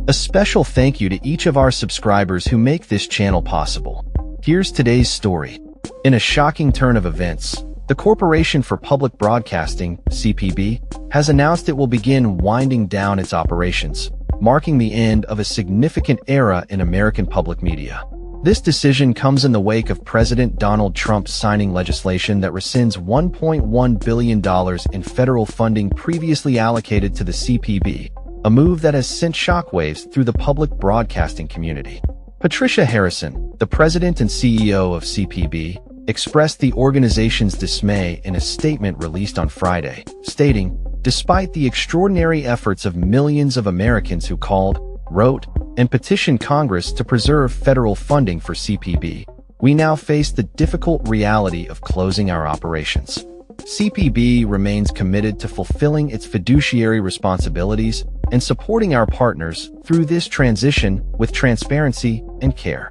A special thank you to each of our subscribers who make this channel possible. Here's today's story. In a shocking turn of events, the Corporation for Public Broadcasting, CPB, has announced it will begin winding down its operations, marking the end of a significant era in American public media. This decision comes in the wake of President Donald Trump signing legislation that rescinds $1.1 billion in federal funding previously allocated to the CPB, a move that has sent shockwaves through the public broadcasting community. Patricia Harrison, the president and CEO of CPB, expressed the organization's dismay in a statement released on Friday, stating, "Despite the extraordinary efforts of millions of Americans who called, wrote, and petitioned Congress to preserve federal funding for CPB, we now face the difficult reality of closing our operations." CPB remains committed to fulfilling its fiduciary responsibilities and supporting our partners through this transition with transparency and care.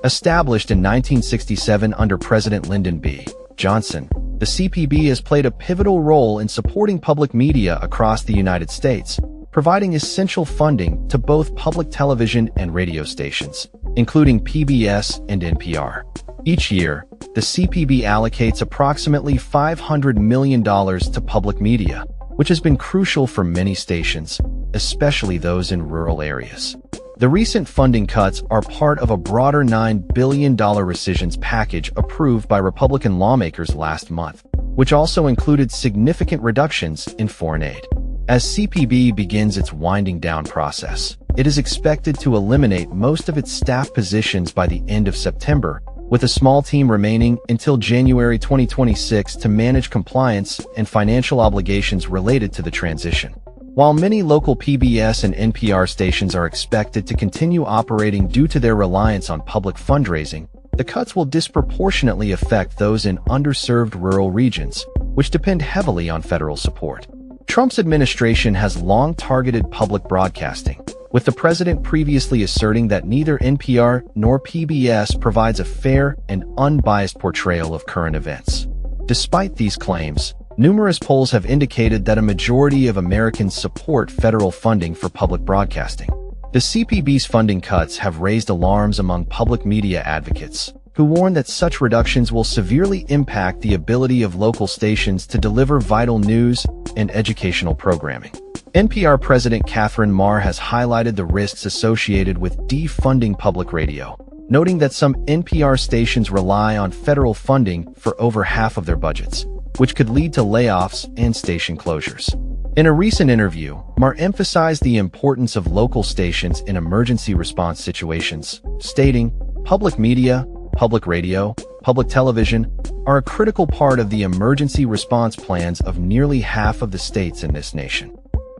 Established in 1967 under President Lyndon B. Johnson, the CPB has played a pivotal role in supporting public media across the United States, providing essential funding to both public television and radio stations, including PBS and NPR. Each year, the CPB allocates approximately $500 million to public media, which has been crucial for many stations, especially those in rural areas. The recent funding cuts are part of a broader $9 billion rescissions package approved by Republican lawmakers last month, which also included significant reductions in foreign aid. As CPB begins its winding down process, it is expected to eliminate most of its staff positions by the end of September, with a small team remaining until January 2026 to manage compliance and financial obligations related to the transition. While many local PBS and NPR stations are expected to continue operating due to their reliance on public fundraising, the cuts will disproportionately affect those in underserved rural regions, which depend heavily on federal support. Trump's administration has long targeted public broadcasting, with the president previously asserting that neither NPR nor PBS provides a fair and unbiased portrayal of current events. Despite these claims, numerous polls have indicated that a majority of Americans support federal funding for public broadcasting. The CPB's funding cuts have raised alarms among public media advocates, who warn that such reductions will severely impact the ability of local stations to deliver vital news and educational programming. NPR President Catherine Marr has highlighted the risks associated with defunding public radio, noting that some NPR stations rely on federal funding for over half of their budgets, which could lead to layoffs and station closures. In a recent interview, Marr emphasized the importance of local stations in emergency response situations, stating, "Public media, public radio, public television are a critical part of the emergency response plans of nearly half of the states in this nation."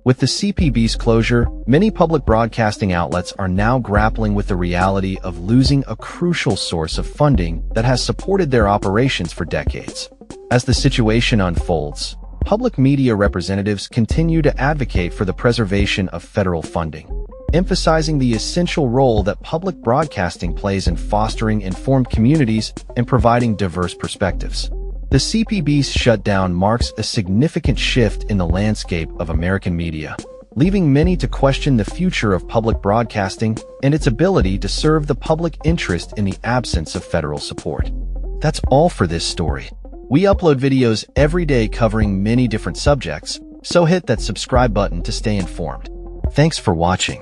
With the CPB's closure, many public broadcasting outlets are now grappling with the reality of losing a crucial source of funding that has supported their operations for decades. As the situation unfolds, public media representatives continue to advocate for the preservation of federal funding, emphasizing the essential role that public broadcasting plays in fostering informed communities and providing diverse perspectives. The CPB's shutdown marks a significant shift in the landscape of American media, leaving many to question the future of public broadcasting and its ability to serve the public interest in the absence of federal support. That's all for this story. We upload videos every day covering many different subjects, so hit that subscribe button to stay informed. Thanks for watching.